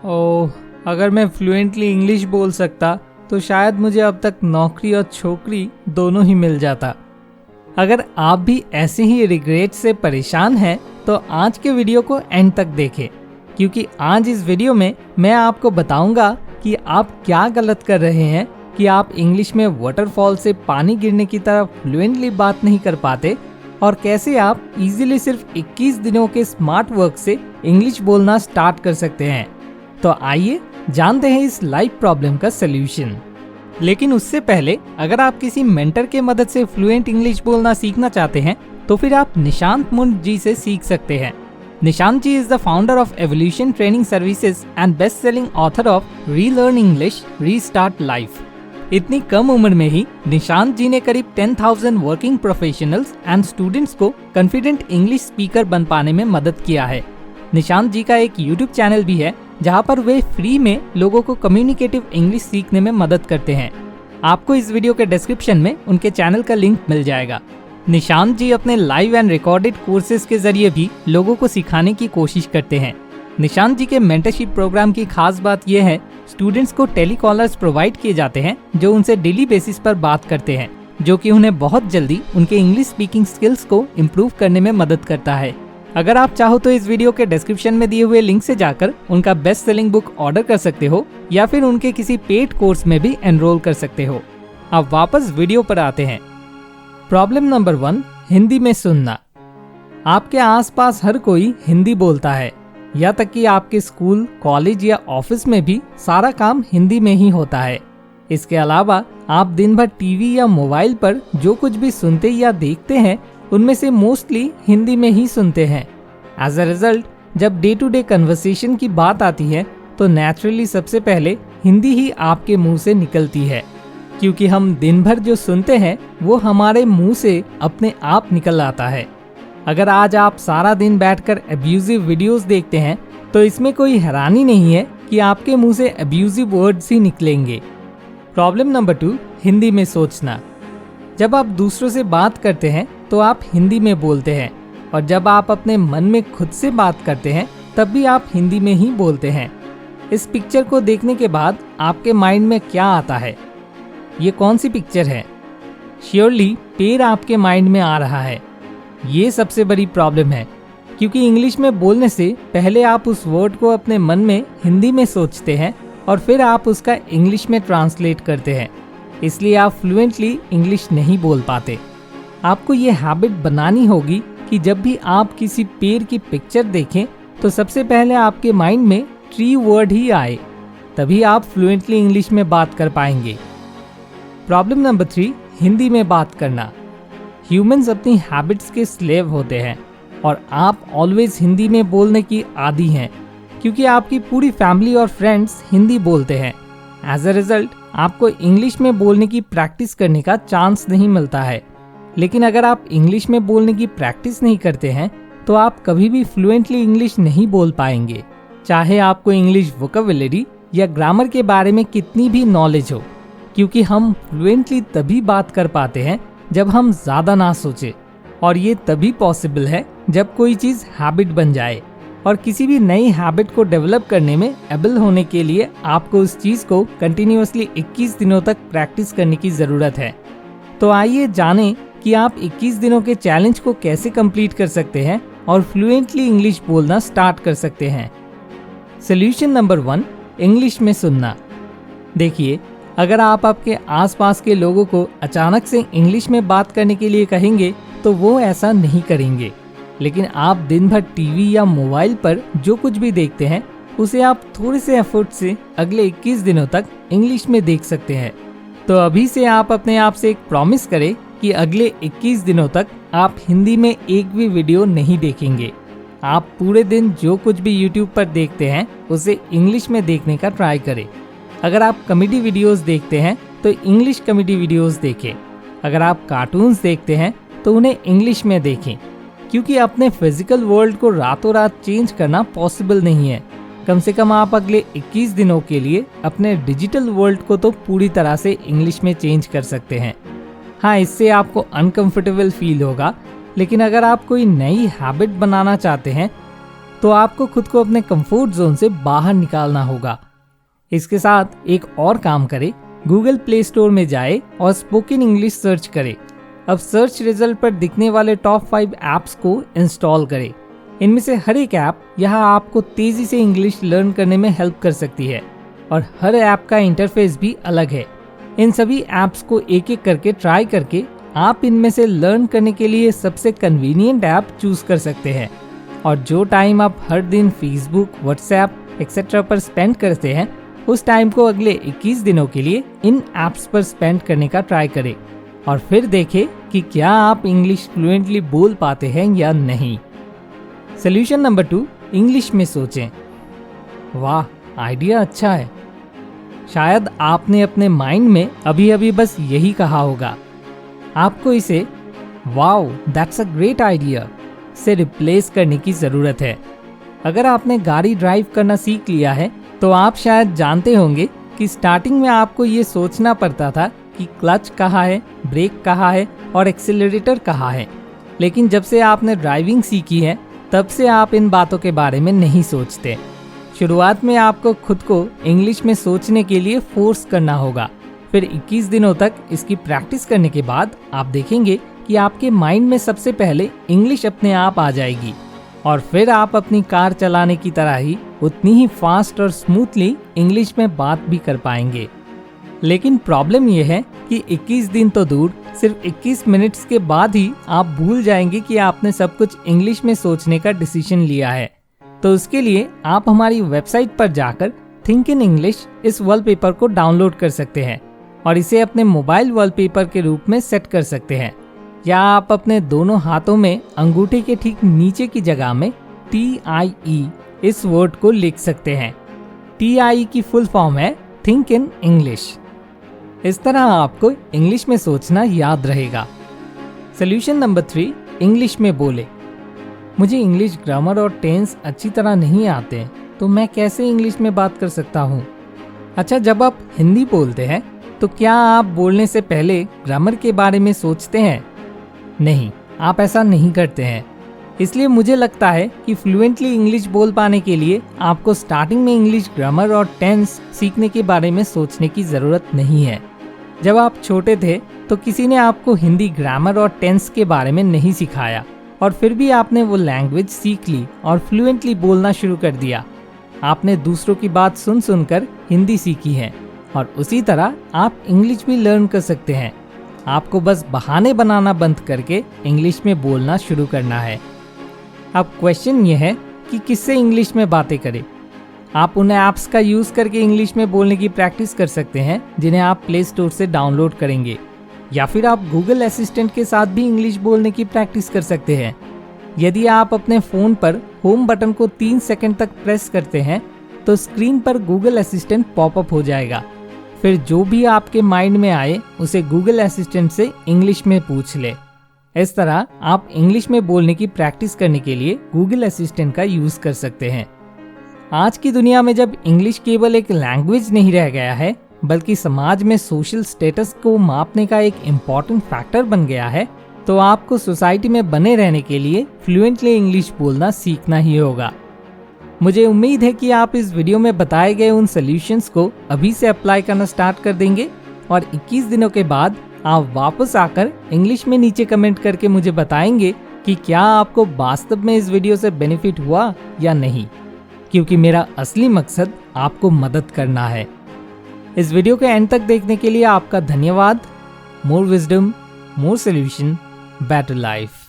ओह, अगर मैं fluently English बोल सकता तो शायद मुझे अब तक नौकरी और छोकरी दोनों ही मिल जाता। अगर आप भी ऐसे ही रिग्रेट से परेशान हैं तो आज के वीडियो को एंड तक देखें, क्योंकि आज इस वीडियो में मैं आपको बताऊंगा कि आप क्या गलत कर रहे हैं कि आप इंग्लिश में वाटरफॉल से पानी गिरने की तरह फ्लुएंटली बात नहीं कर पाते, और कैसे आप इजीली सिर्फ 21 दिनों के स्मार्ट वर्क से इंग्लिश बोलना स्टार्ट कर सकते हैं। तो आइए जानते हैं इस लाइफ प्रॉब्लम का सलूशन। लेकिन उससे पहले अगर आप किसी मेंटर के मदद से फ्लुएंट इंग्लिश बोलना सीखना चाहते हैं तो फिर आप निशांत मुंड जी से सीख सकते हैं। Nishant ji is the founder of evolution training services and best selling author of relearn English restart life. इतनी कम उम्र में ही निशांत जी ने करीब 10,000 वर्किंग प्रोफेशनल्स एंड स्टूडेंट्स को कॉन्फिडेंट इंग्लिश स्पीकर बन पाने में मदद किया है। निशांत जी का एक यूट्यूब चैनल भी है जहां पर वे फ्री में लोगों को कम्युनिकेटिव इंग्लिश सीखने में मदद करते हैं। आपको इस वीडियो के डिस्क्रिप्शन में उनके चैनल का लिंक मिल जाएगा। निशांत जी अपने लाइव एंड रिकॉर्डेड कोर्सेज के जरिए भी लोगों को सिखाने की कोशिश करते हैं। निशांत जी के मेंटरशिप प्रोग्राम की खास बात यह है, स्टूडेंट्स को टेलीकॉलर्स प्रोवाइड किए जाते हैं जो उनसे डेली बेसिस पर बात करते हैं, जो कि उन्हें बहुत जल्दी उनके इंग्लिश स्पीकिंग स्किल्स को इम्प्रूव करने में मदद करता है। अगर आप चाहो तो इस वीडियो के डिस्क्रिप्शन में दिए हुए लिंक से जाकर उनका बेस्ट सेलिंग बुक ऑर्डर कर सकते हो या फिर उनके किसी पेड कोर्स में भी एनरोल कर सकते हो। अब वापस वीडियो पर आते हैं। प्रॉब्लम नंबर 1, हिंदी में सुनना। आपके आसपास हर कोई हिंदी बोलता है, या तक कि आपके स्कूल, कॉलेज या ऑफिस में भी सारा काम हिंदी में ही होता है। इसके अलावा आप दिन भर टीवी या मोबाइल पर जो कुछ भी सुनते या देखते हैं उनमें से मोस्टली हिंदी में ही सुनते हैं। एज अ रिजल्ट, जब डे टू डे कन्वर्सेशन की बात आती है तो नेचुरली सबसे पहले हिंदी ही आपके मुंह से निकलती है, क्योंकि हम दिन भर जो सुनते हैं वो हमारे मुंह से अपने आप निकल आता है। अगर आज आप सारा दिन बैठकर अब्यूजिव वीडियोस देखते हैं तो इसमें कोई हैरानी नहीं है कि आपके मुंह से अब्यूजिव वर्ड्स ही निकलेंगे। प्रॉब्लम नंबर 2, हिंदी में सोचना। जब आप दूसरों से बात करते हैं तो आप हिंदी में बोलते हैं, और जब आप अपने मन में खुद से बात करते हैं तब भी आप हिंदी में ही बोलते हैं। इस पिक्चर को देखने के बाद आपके माइंड में क्या आता है? ये कौन सी पिक्चर है? श्योरली पेड़ आपके माइंड में आ रहा है। ये सबसे बड़ी प्रॉब्लम है, क्योंकि इंग्लिश में बोलने से पहले आप उस वर्ड को अपने मन में हिंदी में सोचते हैं और फिर आप उसका इंग्लिश में ट्रांसलेट करते हैं, इसलिए आप फ्लुएंटली इंग्लिश नहीं बोल पाते। आपको ये हैबिट बनानी होगी कि जब भी आप किसी पेड़ की पिक्चर देखें तो सबसे पहले आपके माइंड में ट्री वर्ड ही आए, तभी आप फ्लुएंटली इंग्लिश में बात कर पाएंगे। प्रॉब्लम नंबर 3, हिंदी में बात करना। ह्यूमंस अपनी हैबिट्स के स्लेव होते हैं और आप ऑलवेज हिंदी में बोलने की आदी हैं, क्योंकि आपकी पूरी फैमिली और फ्रेंड्स हिंदी बोलते हैं। एज अ रिजल्ट आपको इंग्लिश में बोलने की प्रैक्टिस करने का चांस नहीं मिलता है। लेकिन अगर आप इंग्लिश में बोलने की प्रैक्टिस नहीं करते हैं तो आप कभी भी फ्लुएंटली इंग्लिश नहीं बोल पाएंगे, चाहे आपको इंग्लिश वोकैबुलरी या ग्रामर के बारे में कितनी भी नॉलेज हो, क्योंकि हम फ्लुएंटली तभी बात कर पाते हैं जब हम ज़्यादा ना सोचें, और ये तभी पॉसिबल है जब कोई चीज़ हैबिट बन जाए। और किसी भी नई हैबिट को डेवलप करने में एबल होने के लिए आपको उस चीज़ को कंटिन्यूअसली 21 दिनों तक प्रैक्टिस करने की ज़रूरत है। तो आइए जानें कि आप 21 दिनों के चैलेंज को कैसे कंप्लीट कर सकते हैं और फ्लुएंटली इंग्लिश बोलना स्टार्ट कर सकते हैं। सॉल्यूशन नंबर 1, इंग्लिश में सुनना। देखिए, अगर आप आपके आसपास के लोगों को अचानक से इंग्लिश में बात करने के लिए कहेंगे तो वो ऐसा नहीं करेंगे, लेकिन आप दिन भर टीवी या मोबाइल पर जो कुछ भी देखते हैं उसे आप थोड़े से एफर्ट से अगले 21 दिनों तक इंग्लिश में देख सकते हैं। तो अभी से आप अपने आप से एक प्रॉमिस करें कि अगले 21 दिनों तक आप हिंदी में एक भी वीडियो नहीं देखेंगे। आप पूरे दिन जो कुछ भी यूट्यूब पर देखते हैं उसे इंग्लिश में देखने का ट्राई करें। अगर आप कॉमेडी वीडियोस देखते हैं तो इंग्लिश कॉमेडी वीडियोस देखें। अगर आप कार्टून्स देखते हैं तो उन्हें इंग्लिश में देखें, क्योंकि अपने फिजिकल वर्ल्ड को रातों रात चेंज करना पॉसिबल नहीं है। कम से कम आप अगले 21 दिनों के लिए अपने डिजिटल वर्ल्ड को तो पूरी तरह से इंग्लिश में चेंज कर सकते हैं। हाँ, इससे आपको अनकंफर्टेबल फील होगा, लेकिन अगर आप कोई नई हैबिट बनाना चाहते हैं तो आपको खुद को अपने कंफर्ट जोन से बाहर निकालना होगा। इसके साथ एक और काम करें, गूगल प्ले स्टोर में जाए और स्पोकन इंग्लिश सर्च करें। अब सर्च रिजल्ट पर दिखने वाले टॉप 5 ऐप्स को इंस्टॉल करें। इनमें से हर एक ऐप यहाँ आपको तेजी से इंग्लिश लर्न करने में हेल्प कर सकती है और हर ऐप का इंटरफेस भी अलग है। इन सभी ऐप्स को एक एक करके ट्राई करके आप इनमें से लर्न करने के लिए सबसे कन्वीनियंट ऐप चूज कर सकते हैं। और जो टाइम आप हर दिन फेसबुक, व्हाट्सएप एक्सेट्रा पर स्पेंड करते हैं, उस टाइम को अगले 21 दिनों के लिए इन ऐप्स पर स्पेंड करने का ट्राई करें और फिर देखें कि क्या आप इंग्लिश फ्लुएंटली बोल पाते हैं या नहीं। सोल्यूशन नंबर 2, इंग्लिश में सोचें। वाह, आइडिया अच्छा है। शायद आपने अपने माइंड में अभी अभी बस यही कहा होगा। आपको इसे wow that's a great idea से रिप्लेस करने की जरूरत है। अगर आपने गाड़ी ड्राइव करना सीख लिया है तो आप शायद जानते होंगे कि स्टार्टिंग में आपको ये सोचना पड़ता था कि क्लच कहाँ है, ब्रेक कहाँ है और एक्सीलरेटर कहाँ है। लेकिन जब से आपने ड्राइविंग सीखी है तब से आप इन बातों के बारे में नहीं सोचते। शुरुआत में आपको खुद को इंग्लिश में सोचने के लिए फोर्स करना होगा। फिर 21 दिनों तक इसकी प्रैक्टिस करने के बाद आप देखेंगे कि आपके माइंड में सबसे पहले इंग्लिश अपने आप आ जाएगी और फिर आप अपनी कार चलाने की तरह ही उतनी ही फास्ट और स्मूथली इंग्लिश में बात भी कर पाएंगे। लेकिन प्रॉब्लम यह है कि 21 दिन तो दूर, सिर्फ 21 मिनट्स के बाद ही आप भूल जाएंगे कि आपने सब कुछ इंग्लिश में सोचने का डिसीजन लिया है। तो उसके लिए आप हमारी वेबसाइट पर जाकर थिंक इन इंग्लिश इस वॉलपेपर को डाउनलोड कर सकते हैं और इसे अपने मोबाइल वॉलपेपर के रूप में सेट कर सकते हैं। या आप अपने दोनों हाथों में अंगूठे के ठीक नीचे की जगह में TIE इस वर्ड को लिख सकते हैं। TIE की फुल फॉर्म है थिंक इन इंग्लिश। इस तरह आपको इंग्लिश में सोचना याद रहेगा। सोल्यूशन नंबर 3, इंग्लिश में बोले। मुझे इंग्लिश ग्रामर और टेंस अच्छी तरह नहीं आते हैं, तो मैं कैसे इंग्लिश में बात कर सकता हूँ? अच्छा, जब आप हिंदी बोलते हैं तो क्या आप बोलने से पहले ग्रामर के बारे में सोचते हैं? नहीं, आप ऐसा नहीं करते हैं। इसलिए मुझे लगता है कि फ्लुएंटली इंग्लिश बोल पाने के लिए आपको स्टार्टिंग में इंग्लिश ग्रामर और टेंस सीखने के बारे में सोचने की ज़रूरत नहीं है। जब आप छोटे थे तो किसी ने आपको हिंदी ग्रामर और टेंस के बारे में नहीं सिखाया और फिर भी आपने वो लैंग्वेज सीख ली और फ्लुएंटली बोलना शुरू कर दिया। आपने दूसरों की बात सुन सुनकर हिंदी सीखी है और उसी तरह आप इंग्लिश भी लर्न कर सकते हैं। आपको बस बहाने बनाना बंद करके इंग्लिश में बोलना शुरू करना है। अब क्वेश्चन ये है कि किससे इंग्लिश में बातें करें। आप उन ऐप्स का यूज़ करके इंग्लिश में बोलने की प्रैक्टिस कर सकते हैं जिन्हें आप प्ले स्टोर से डाउनलोड करेंगे, या फिर आप गूगल असिस्टेंट के साथ भी इंग्लिश बोलने की प्रैक्टिस कर सकते हैं। यदि आप अपने फ़ोन पर होम बटन को 3 सेकंड तक प्रेस करते हैं तो स्क्रीन पर गूगल असिस्टेंट पॉपअप हो जाएगा। फिर जो भी आपके माइंड में आए उसे गूगल असिस्टेंट से इंग्लिश में पूछ ले। इस तरह आप इंग्लिश में बोलने की प्रैक्टिस करने के लिए गूगल असिस्टेंट का यूज़ कर सकते हैं। आज की दुनिया में जब इंग्लिश केवल एक लैंग्वेज नहीं रह गया है बल्कि समाज में सोशल स्टेटस को मापने का एक इम्पॉर्टेंट फैक्टर बन गया है, तो आपको सोसाइटी में बने रहने के लिए फ्लुएंटली इंग्लिश बोलना सीखना ही होगा। मुझे उम्मीद है कि आप इस वीडियो में बताए गए उन सॉल्यूशंस को अभी से अप्लाई करना स्टार्ट कर देंगे और 21 दिनों के बाद आप वापस आकर इंग्लिश में नीचे कमेंट करके मुझे बताएंगे कि क्या आपको वास्तव में इस वीडियो से बेनिफिट हुआ या नहीं, क्योंकि मेरा असली मकसद आपको मदद करना है। इस वीडियो के एंड तक देखने के लिए आपका धन्यवाद। मोर विजडम, मोर सोल्यूशन, बेटर लाइफ।